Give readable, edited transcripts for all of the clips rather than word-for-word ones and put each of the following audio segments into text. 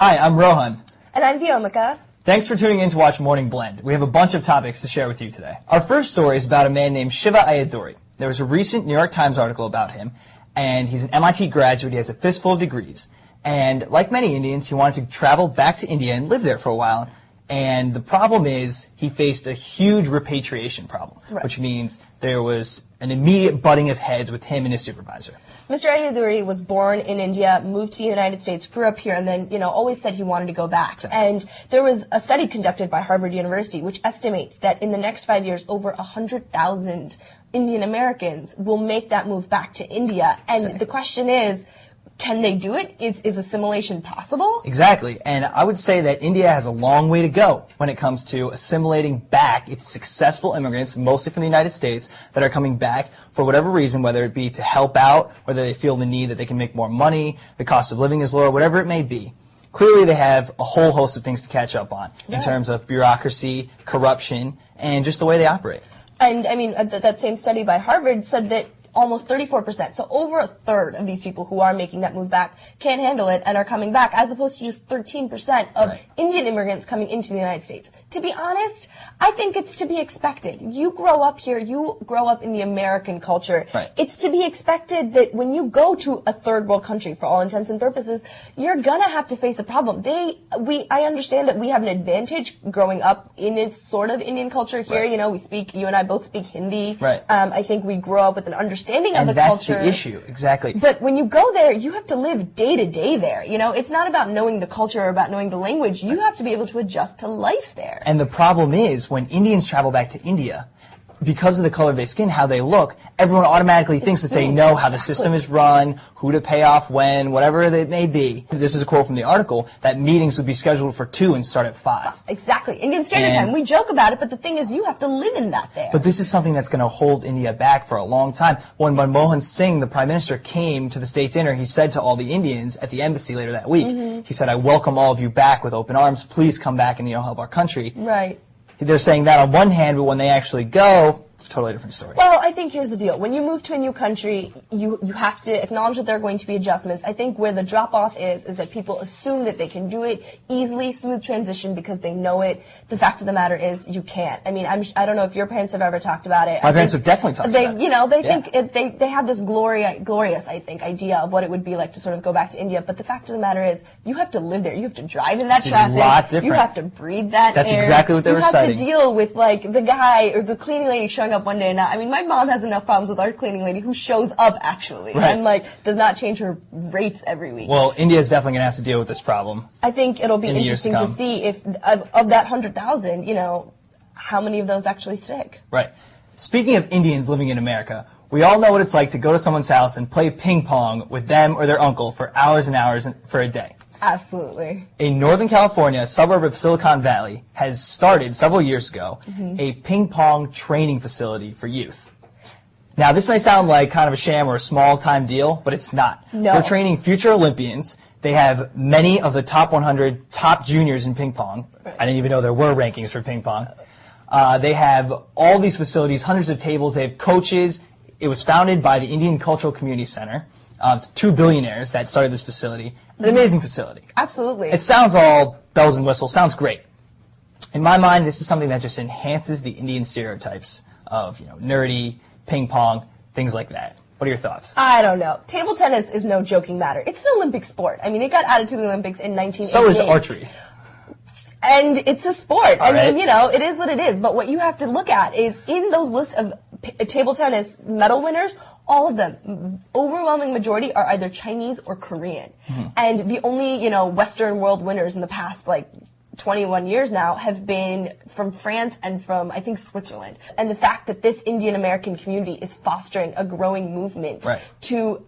Hi, I'm Rohan. And I'm Vyomika. Thanks for tuning in to watch Morning Blend. We have a bunch of topics to share with you today. Our first story is about a man named Shiva Ayyadurai. There was a recent New York Times article about him, and he's an MIT graduate. He has a fistful of degrees. And like many Indians, he wanted to travel back to India and live there for a while. And the problem is he faced a huge repatriation problem, which means there was an immediate butting of heads with him and his supervisor. Mr. Ayyadurai was born in India, moved to the United States, grew up here, and then, always said he wanted to go back. Exactly. And there was a study conducted by Harvard University which estimates that in the next 5 years, over 100,000 Indian Americans will make that move back to India. And the question is, can they do it? Is assimilation possible? Exactly. And I would say that India has a long way to go when it comes to assimilating back its successful immigrants, mostly from the United States, that are coming back for whatever reason, whether it be to help out, whether they feel the need that they can make more money, the cost of living is lower, whatever it may be. Clearly, they have a whole host of things to catch up on in terms of bureaucracy, corruption, and just the way they operate. And, I mean, that same study by Harvard said that almost 34%, so over a third of these people who are making that move back can't handle it and are coming back, as opposed to just 13% of Indian immigrants coming into the United States. To be honest, I think it's to be expected. You grow up here, you grow up in the American culture. It's to be expected that when you go to a third world country, for all intents and purposes, you're gonna have to face a problem. I understand that we have an advantage growing up in a sort of Indian culture here. You and I both speak Hindi. I think we grow up with an understanding of the culture. And that's the issue, exactly. But when you go there, you have to live day to day there. It's not about knowing the culture or about knowing the language. You have to be able to adjust to life there. And the problem is, when Indians travel back to India, because of the color of their skin, how they look, everyone automatically thinks that they know how the system is run, who to pay off when, whatever it may be. This is a quote from the article, that meetings would be scheduled for 2 and start at 5. Exactly. Indian Standard Time. We joke about it, but the thing is, you have to live in that there. But this is something that's going to hold India back for a long time. When Manmohan Singh, the Prime Minister, came to the state dinner, he said to all the Indians at the embassy later that week, he said, "I welcome all of you back with open arms. Please come back and help our country." They're saying that on one hand, but when they actually go, it's a totally different story. Well, I think here's the deal. When you move to a new country, you have to acknowledge that there are going to be adjustments. I think where the drop-off is that people assume that they can do it easily, smooth transition because they know it. The fact of the matter is you can't. I mean, I don't know if your parents have ever talked about it. My parents have definitely talked about it. Think they have this glorious, I think, idea of what it would be like to sort of go back to India. But the fact of the matter is you have to live there. You have to drive in that traffic. It's a lot different. You have to breathe that That's air. exactly what they were citing. You have to deal with, like, the guy or the cleaning lady showing up one day and not. I mean, my mom has enough problems with our cleaning lady who shows up actually and does not change her rates every week. Well, India is definitely going to have to deal with this problem. I think it'll be interesting to see if of that 100,000, how many of those actually stick. Speaking of Indians living in America, we all know what it's like to go to someone's house and play ping pong with them or their uncle for hours and hours for a day. Absolutely. In Northern California, a suburb of Silicon Valley, has started several years ago a ping pong training facility for youth. Now, this may sound like kind of a sham or a small-time deal, but it's not. No. They're training future Olympians. They have many of the top 100 top juniors in ping pong. I didn't even know there were rankings for ping pong. They have all these facilities, hundreds of tables. They have coaches. It was founded by the Indian Cultural Community Center. It's 2 billionaires that started this facility. An amazing facility. Absolutely. It sounds all bells and whistles. Sounds great. In my mind, this is something that just enhances the Indian stereotypes of, nerdy, ping pong, things like that. What are your thoughts? I don't know. Table tennis is no joking matter. It's an Olympic sport. I mean, it got added to the Olympics in 1988. So is archery. And it's a sport. I mean, it is what it is. But what you have to look at is in those lists of table tennis medal winners, all of them, overwhelming majority, are either Chinese or Korean. And the only, Western world winners in the past, 21 years now have been from France and from, I think, Switzerland. And the fact that this Indian American community is fostering a growing movement to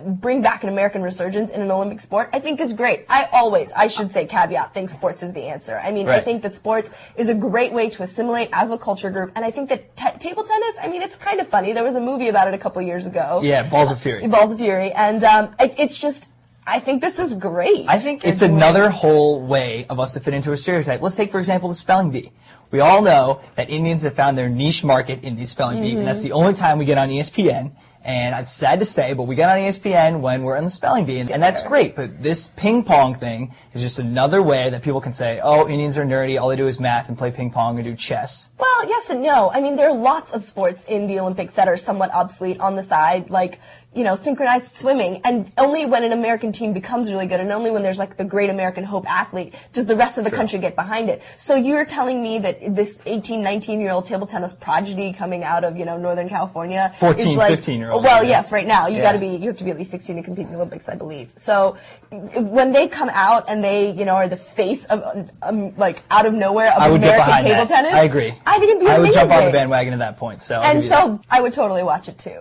bring back an American resurgence in an Olympic sport, I think is great. I should say caveat, think sports is the answer. I mean, I think that sports is a great way to assimilate as a culture group. And I think that table tennis, I mean, it's kind of funny. There was a movie about it a couple years ago. Yeah, Balls of Fury. Balls of Fury. And it's just, I think this is great. I think it's another whole way of us to fit into a stereotype. Let's take, for example, the spelling bee. We all know that Indians have found their niche market in the spelling bee, and that's the only time we get on ESPN And it's sad to say, but we got on ESPN when we're in the spelling bee, and that's great. But this ping pong thing is just another way that people can say, oh, Indians are nerdy, all they do is math and play ping pong and do chess. Well, yes and no. I mean, there are lots of sports in the Olympics that are somewhat obsolete on the side, like, you know, synchronized swimming. And only when an American team becomes really good, and only when there's like the great American hope athlete, does the rest of the country get behind it. So you're telling me that this 18, 19-year-old table tennis prodigy coming out of, you know, Northern California 14, is like, 15-year-old. Well, yes, right now. You have to be at least 16 to compete in the Olympics, I believe. So when they come out and they, you know, are the face of, like, out of nowhere of American table tennis. I agree. I think it'd be amazing. I would jump on the bandwagon at that point. So and so I would totally watch it too.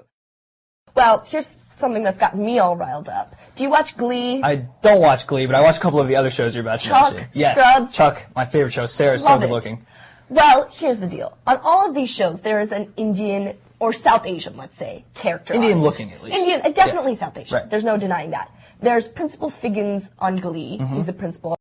Well, here's something that's got me all riled up. Do you watch Glee? I don't watch Glee, but I watch a couple of the other shows you're about to mention. Yes, Scrubs. Chuck, my favorite show. Sarah's so good looking. Well, here's the deal. On all of these shows, there is an Indian or South Asian, let's say, character. Indian looking, at least. Indian, definitely South Asian. Right. There's no denying that. There's Principal Figgins on Glee. He's the principal.